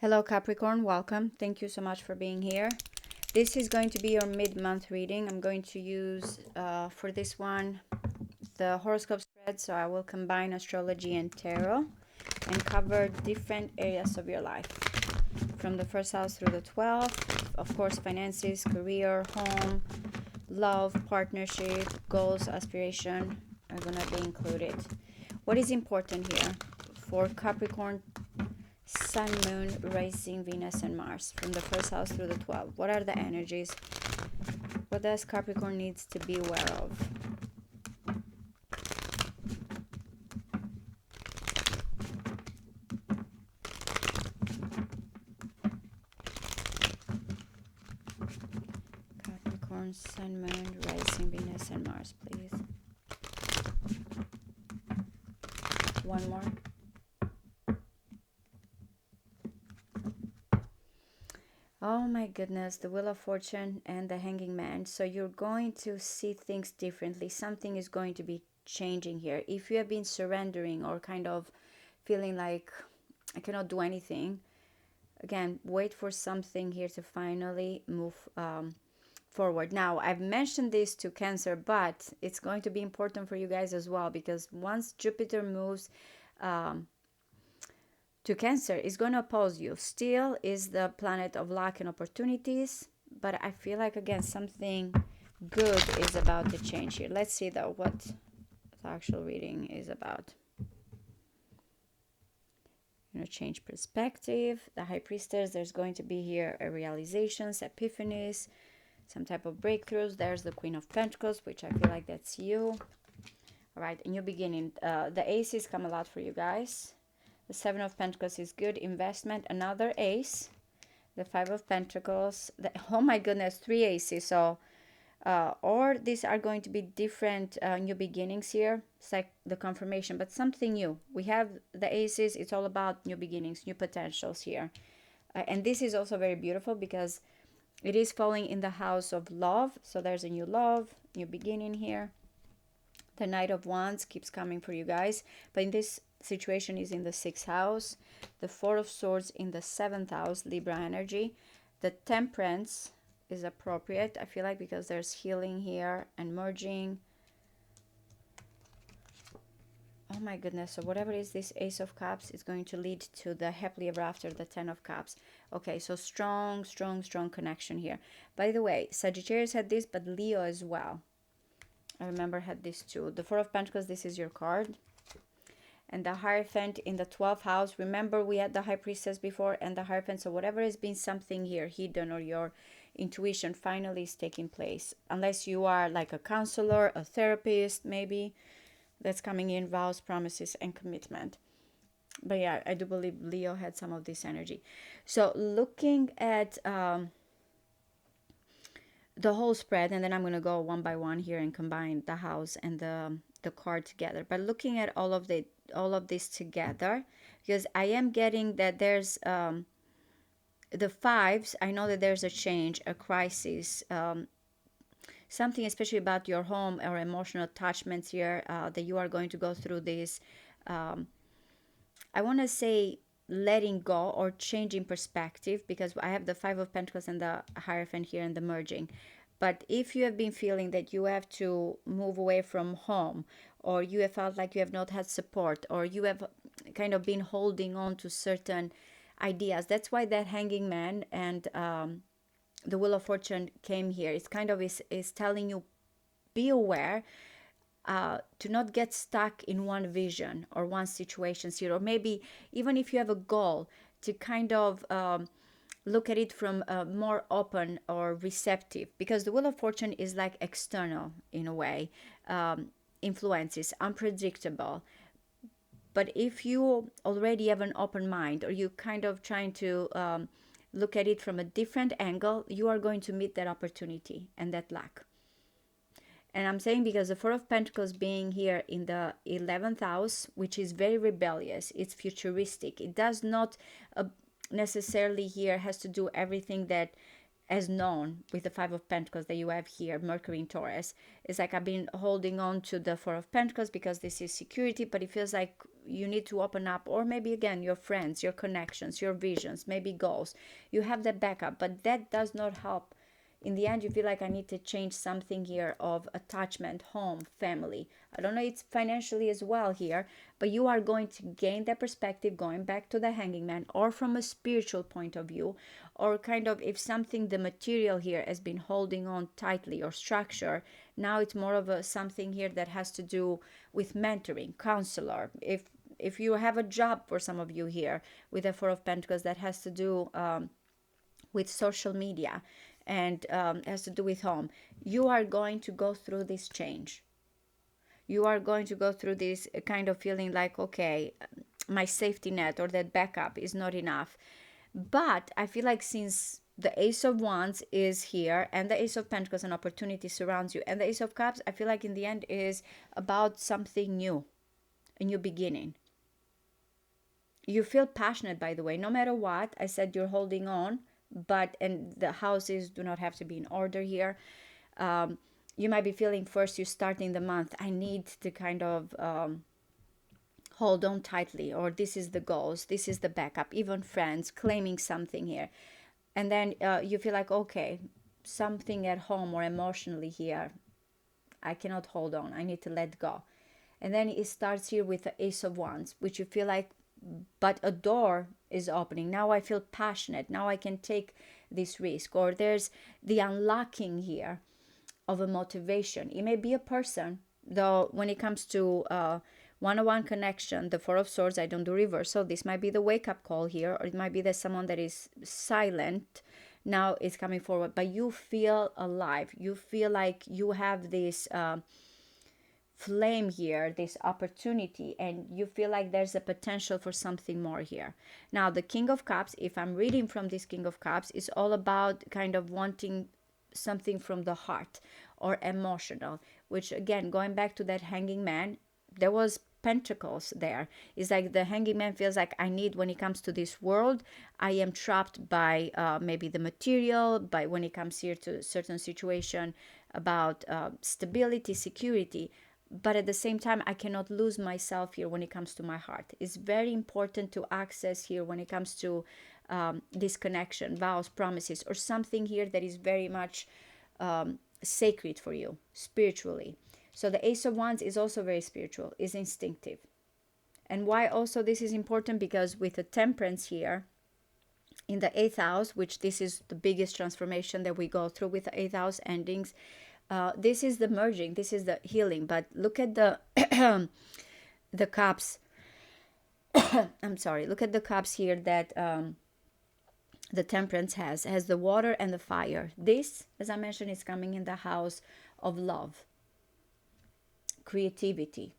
Hello Capricorn, welcome. Thank you so much for being here. This is going to be your mid-month reading. I'm going to use for this one the horoscope spread, so I will combine astrology and tarot and cover different areas of your life from the first house through the 12th. Of course, finances, career, home, love, partnership, goals, aspiration are gonna be included. What is important here for Capricorn? Sun, Moon, Rising, Venus, and Mars from the first house through the 12th. What are the energies? What does Capricorn needs to be aware of? Capricorn, Sun, Moon, Rising, Venus, and Mars, please. One more. Oh my goodness, the Wheel of Fortune and the Hanging Man. So you're going to see things differently. Something is going to be changing here. If you have been surrendering or kind of feeling like I cannot do anything, again, wait for something here to finally move forward. Now, I've mentioned this to Cancer, but it's going to be important for you guys as well, because once Jupiter moves to Cancer, is going to oppose you. Still is the planet of luck and opportunities, but I feel like, again, something good is about to change here. Let's see though what the actual reading is about. Change perspective. The High Priestess, there's going to be here a realizations, epiphanies, some type of breakthroughs. There's the Queen of Pentacles, which I feel like that's you. All right, a new beginning. The aces come a lot for you guys. The Seven of Pentacles is good investment. Another ace. The Five of Pentacles. Oh my goodness, 3 aces. So, or these are going to be different new beginnings here. It's like the confirmation, but something new. We have the aces. It's all about new beginnings, new potentials here. And this is also very beautiful because it is falling in the house of love. So there's a new love, new beginning here. The Knight of Wands keeps coming for you guys. But in this situation is in the 6th house. The Four of Swords in the 7th house, Libra energy. The Temperance is appropriate, I feel like, because there's healing here and merging. Oh my goodness. So whatever is this Ace of Cups is going to lead to the happily ever after, the 10 of Cups. Okay, so strong connection here. By the way, Sagittarius had this, but Leo as well. I remember had this too. The Four of Pentacles, this is your card. And the Hierophant in the 12th house. Remember, we had the High Priestess before and the Hierophant. So whatever has been something here hidden, or your intuition finally is taking place. Unless you are like a counselor, a therapist, maybe. That's coming in, vows, promises, and commitment. But yeah, I do believe Leo had some of this energy. So looking at the whole spread, and then I'm going to go one by one here and combine the house and the card together. But looking at all of this together, because I am getting that there's the fives. I know that there's a change, a crisis, something especially about your home or emotional attachments here, that you are going to go through this. I want to say letting go or changing perspective, because I have the Five of Pentacles and the Hierophant here and the merging. But if you have been feeling that you have to move away from home, or you have felt like you have not had support, or you have kind of been holding on to certain ideas, that's why that Hanging Man and the Wheel of Fortune came here. It's kind of is telling you, be aware to not get stuck in one vision or one situation here, or maybe even if you have a goal, to kind of look at it from more open or receptive, because the Wheel of Fortune is like external in a way, influences, unpredictable. But if you already have an open mind, or you kind of trying to look at it from a different angle, you are going to meet that opportunity and that luck. And I'm saying because the Four of Pentacles being here in the 11th house, which is very rebellious, it's futuristic. It does not necessarily here has to do everything that as known with the Five of Pentacles that you have here, Mercury in Taurus. It's like I've been holding on to the Four of Pentacles because this is security, but it feels like you need to open up, or maybe again your friends, your connections, your visions, maybe goals. You have the backup, but that does not help. In the end, you feel like I need to change something here of attachment, home, family. I don't know, it's financially as well here, but you are going to gain that perspective going back to the hanging man, or from a spiritual point of view, or kind of if something, the material here has been holding on tightly or structure, now it's more of a something here that has to do with mentoring, counselor. If you have a job, for some of you here with the Four of Pentacles, that has to do with social media, and has to do with home, you are going to go through this change. You are going to go through this kind of feeling like, okay, my safety net or that backup is not enough. But I feel like since the Ace of Wands is here, and the Ace of Pentacles and opportunity surrounds you, and the Ace of Cups, I feel like in the end is about something new, a new beginning. You feel passionate, by the way, no matter what. I said you're holding on, but, and the houses do not have to be in order here. You might be feeling, first you're starting the month, I need to kind of hold on tightly, or this is the goals, this is the backup, even friends claiming something here. And then you feel like, okay, something at home or emotionally here, I cannot hold on, I need to let go. And then it starts here with the Ace of Wands, which you feel like, but a door is opening. Now I feel passionate. Now I can take this risk. Or there's the unlocking here of a motivation. It may be a person, though when it comes to one-on-one connection, the Four of Swords, I don't do reverse. So this might be the wake-up call here, or it might be that someone that is silent now is coming forward, but you feel alive. You feel like you have this flame here, this opportunity, and you feel like there's a potential for something more here. Now the King of Cups, if I'm reading from this King of Cups, is all about kind of wanting something from the heart or emotional, which again, going back to that hanging man, there was pentacles there. It's like the hanging man feels like, I need, when it comes to this world, I am trapped by maybe the material, by when it comes here to a certain situation about stability, security. But at the same time, I cannot lose myself here when it comes to my heart. It's very important to access here when it comes to this connection, vows, promises, or something here that is very much sacred for you spiritually. So the Ace of Wands is also very spiritual, is instinctive. And why also this is important? Because with the Temperance here in the 8th house, which this is the biggest transformation that we go through with the 8th house endings, this is the merging, this is the healing. But look at the the cups. I'm sorry. Look at the cups here that the Temperance has the water and the fire. This, as I mentioned, is coming in the house of love, creativity,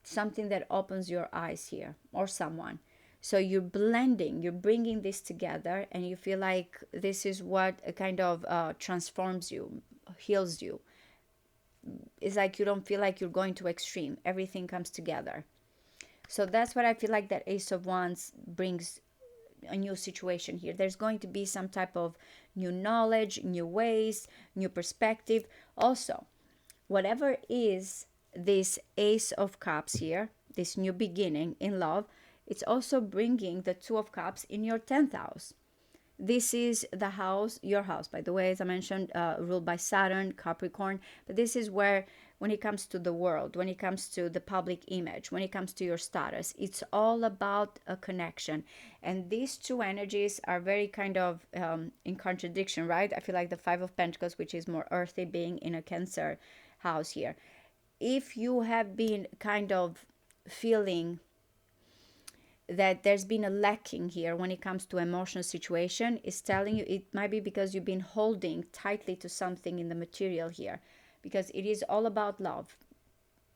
something that opens your eyes here, or someone. So you're blending, you're bringing this together, and you feel like this is what kind of transforms you, heals you. It's like you don't feel like you're going to extreme. Everything comes together. So that's what I feel like that Ace of Wands brings, a new situation here. There's going to be some type of new knowledge, new ways, new perspective. Also, whatever is this Ace of Cups here, this new beginning in love, it's also bringing the Two of Cups in your 10th house. This is the house, your house, by the way, as I mentioned, ruled by Saturn, Capricorn. But this is where, when it comes to the world, when it comes to the public image, when it comes to your status, it's all about a connection. And these two energies are very kind of in contradiction, right? I feel like the Five of Pentacles, which is more earthy, being in a Cancer house here. If you have been kind of feeling that there's been a lacking here when it comes to emotional situation, is telling you it might be because you've been holding tightly to something in the material here, because it is all about love,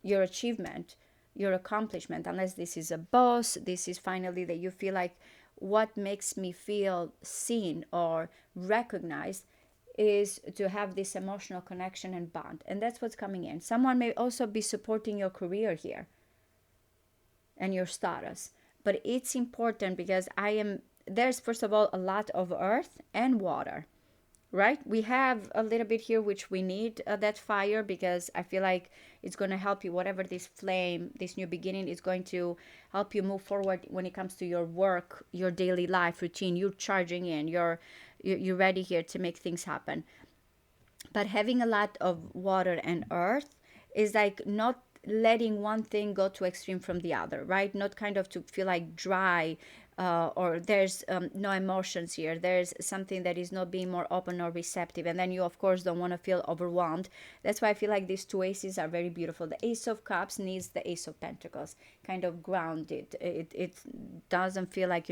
your achievement, your accomplishment. Unless this is a boss, this is finally that you feel like, what makes me feel seen or recognized is to have this emotional connection and bond. And that's what's coming in. Someone may also be supporting your career here and your status. But it's important because there's first of all a lot of earth and water. right? We have a little bit here, which we need that fire, because I feel like it's going to help you, whatever this flame, this new beginning is going to help you move forward when it comes to your work, your daily life routine. You're charging in, you're ready here to make things happen. But having a lot of water and earth is like not letting one thing go to extreme from the other, right? Not kind of to feel like dry, or there's no emotions here, there's something that is not being more open or receptive, and then you of course don't want to feel overwhelmed. That's why I feel like these two aces are very beautiful. The Ace of Cups needs the Ace of Pentacles, kind of grounded. It doesn't feel like,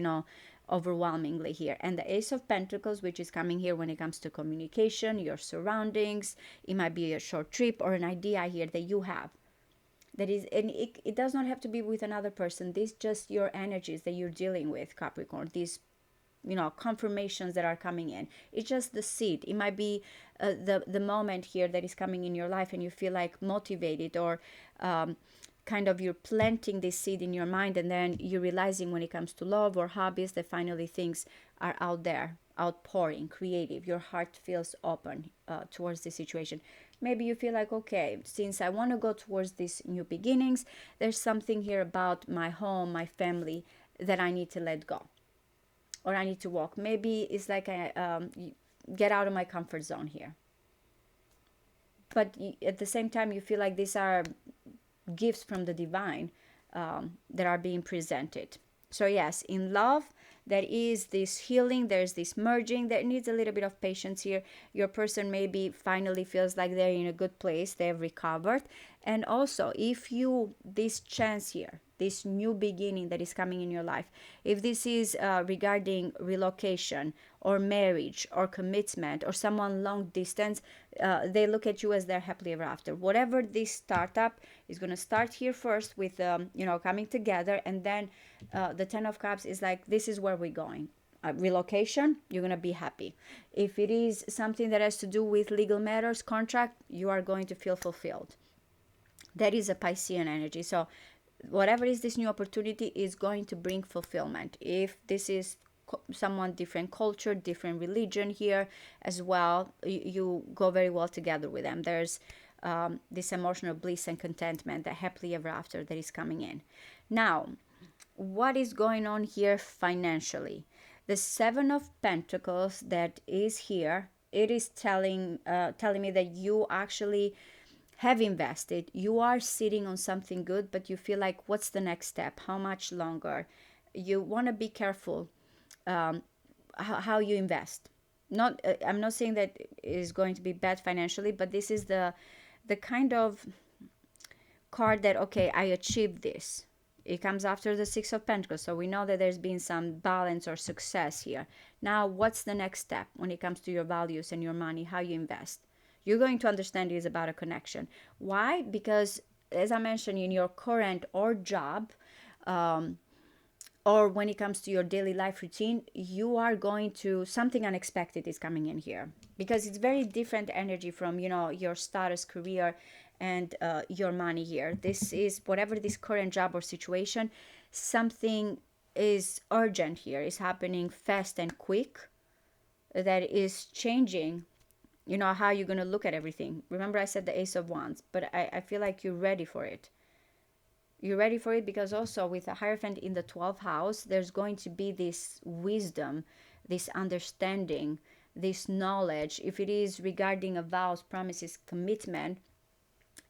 overwhelmingly here. And the Ace of Pentacles, which is coming here when it comes to communication, your surroundings, it might be a short trip or an idea here that you have, that is, and it does not have to be with another person. This just your energies that you're dealing with, Capricorn. These, confirmations that are coming in, it's just the seed. It might be the moment here that is coming in your life, and you feel like motivated, or kind of you're planting this seed in your mind, and then you're realizing when it comes to love or hobbies that finally things are out there, outpouring, creative. Your heart feels open towards the situation. Maybe you feel like, okay, since I want to go towards these new beginnings, there's something here about my home, my family, that I need to let go, or I need to walk. Maybe it's like I get out of my comfort zone here. But at the same time, you feel like these are gifts from the divine that are being presented. So yes, in love, there is this healing, there's this merging. There needs a little bit of patience here. Your person maybe finally feels like they're in a good place, they've recovered. And also, if you, this chance here, this new beginning that is coming in your life, if this is regarding relocation or marriage or commitment or someone long distance, they look at you as their happily ever after. Whatever this startup is going to start here first with, coming together, and then the Ten of Cups is like, this is where we're going. Relocation, you're going to be happy. If it is something that has to do with legal matters, contract, you are going to feel fulfilled. That is a Piscean energy. So whatever is this new opportunity is going to bring fulfillment. If this is someone different culture, different religion here as well, you go very well together with them. There's this emotional bliss and contentment, that happily ever after that is coming in. Now, what is going on here financially? The Seven of Pentacles that is here, it is telling me that you actually have invested. You are sitting on something good, but you feel like, what's the next step? How much longer? You want to be careful how you invest. Not I'm not saying that it is going to be bad financially, but this is the kind of card that, okay, I achieved this. It comes after the Six of Pentacles, so we know that there's been some balance or success here. Now, what's the next step when it comes to your values and your money, how you invest? You're going to understand it is about a connection. Why? Because, as I mentioned, in your current or job, or when it comes to your daily life routine, you are going to, something unexpected is coming in here, because it's very different energy from, your status, career, and your money here. This is, whatever this current job or situation, something is urgent here, is happening fast and quick, that is changing, how you're going to look at everything. Remember, I said the Ace of Wands, but I feel like you're ready for it. You're ready for it, because also with a Hierophant in the 12th house, there's going to be this wisdom, this understanding, this knowledge. If it is regarding a vows, promises, commitment,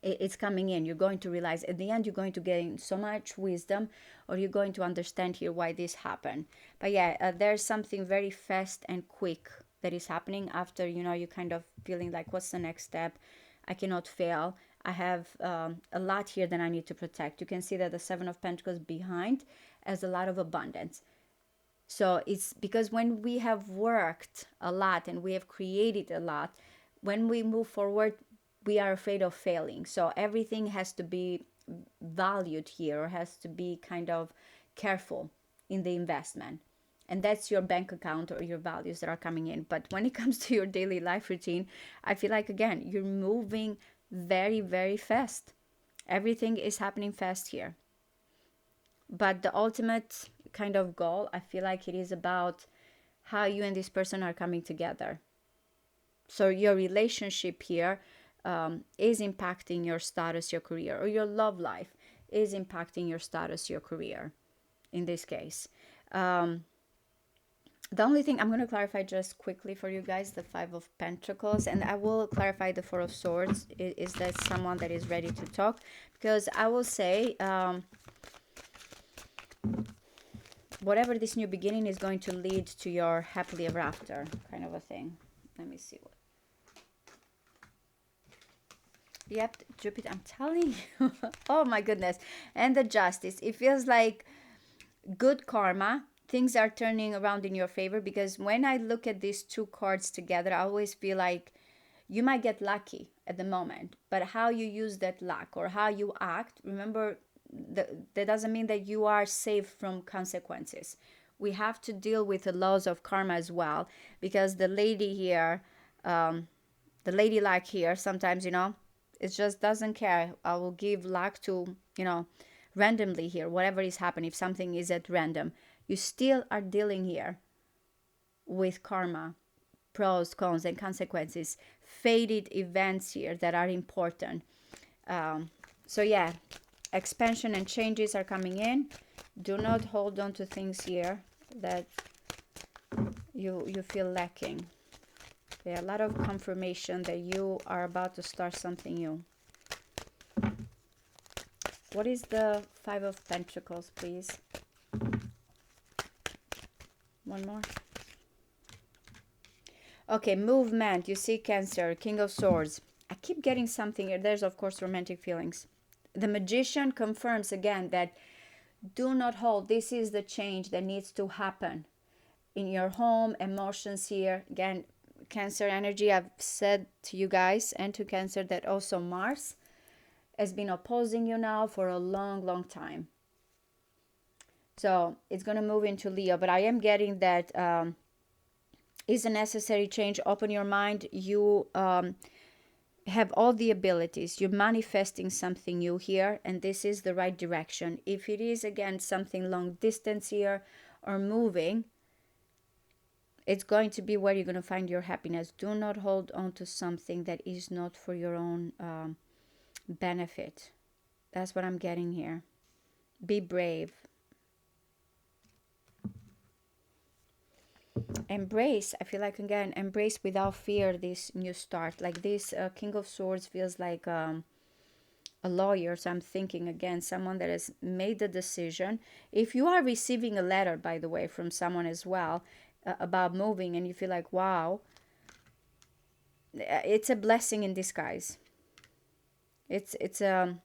it's coming in. You're going to realize at the end, you're going to gain so much wisdom, or you're going to understand here why this happened. But yeah, there's something very fast and quick that is happening after, you kind of feeling like, what's the next step? I cannot fail. I have a lot here that I need to protect. You can see that the Seven of Pentacles behind has a lot of abundance. So it's because when we have worked a lot and we have created a lot, when we move forward, we are afraid of failing. So everything has to be valued here, or has to be kind of careful in the investment. And that's your bank account or your values that are coming in. But when it comes to your daily life routine, I feel like, again, you're moving very, very fast. Everything is happening fast here. But the ultimate kind of goal, I feel like it is about how you and this person are coming together. So your relationship here is impacting your status, your career, or your love life is impacting your status, your career in this case. The only thing I'm going to clarify just quickly for you guys, the Five of Pentacles, and I will clarify the Four of Swords. Is that someone that is ready to talk? Because I will say, whatever this new beginning is going to lead to your happily ever after kind of a thing. Let me see what. Yep, Jupiter, I'm telling you. Oh my goodness. And the Justice. It feels like good karma. Things are turning around in your favor, because when I look at these two cards together, I always feel like you might get lucky at the moment, but how you use that luck or how you act, remember, that doesn't mean that you are safe from consequences. We have to deal with the laws of karma as well, because the lady here, the lady like here, sometimes, it just doesn't care. I will give luck to, randomly here, whatever is happening. If something is at random, you still are dealing here with karma, pros, cons, and consequences, faded events here that are important. So yeah, expansion and changes are coming in. Do not hold on to things here that you feel lacking. There are a lot of confirmation that you are about to start something new. What is the Five of Pentacles, please? One more. Okay, movement. You see Cancer, King of Swords. I keep getting something here. There's, of course, romantic feelings. The Magician confirms again that do not hold. This is the change that needs to happen in your home, emotions here. Again, Cancer energy. I've said to you guys and to Cancer that also Mars has been opposing you now for a long, long time. So it's going to move into Leo. But I am getting that is a necessary change. Open your mind. You have all the abilities. You're manifesting something new here, and this is the right direction. If it is, again, something long distance here or moving, it's going to be where you're going to find your happiness. Do not hold on to something that is not for your own benefit. That's what I'm getting here. Be brave. Embrace. I feel like, again, embrace without fear this new start. Like this King of Swords feels like a lawyer. So I'm thinking, again, someone that has made the decision. If you are receiving a letter, by the way, from someone as well about moving, and you feel like, wow, it's a blessing in disguise. It's an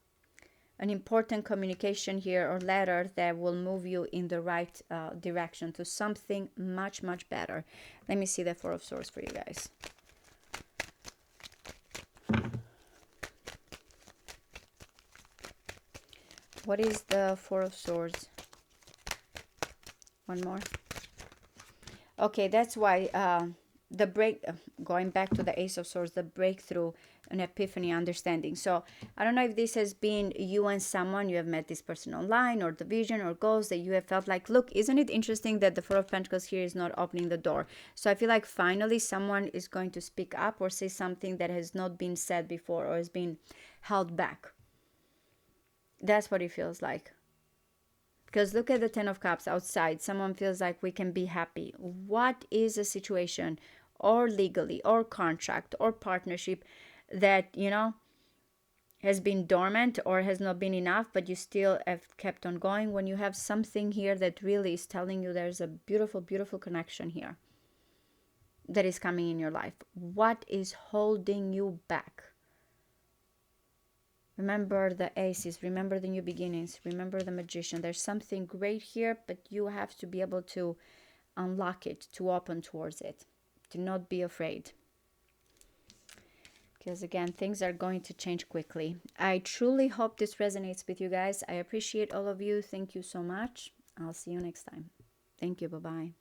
important communication here or letter that will move you in the right direction to something much, much better. Let me see the Four of Swords for you guys. What is the Four of Swords? One more. Okay, that's why the going back to the Ace of Swords, the breakthrough, an epiphany, understanding. So I don't know if this has been you and someone, you have met this person online, or the vision or goals that you have felt like, look, isn't it interesting that the Four of Pentacles here is not opening the door? So I feel like finally someone is going to speak up or say something that has not been said before or has been held back. That's what it feels like. Because look at the Ten of Cups outside. Someone feels like we can be happy. What is a situation, or legally, or contract, or partnership that, has been dormant or has not been enough, but you still have kept on going? When you have something here that really is telling you there's a beautiful, beautiful connection here that is coming in your life. What is holding you back? Remember the aces, remember the new beginnings, remember the Magician. There's something great here, but you have to be able to unlock it, to open towards it. Do not be afraid. Because again, things are going to change quickly. I truly hope this resonates with you guys. I appreciate all of you. Thank you so much. I'll see you next time. Thank you. Bye-bye.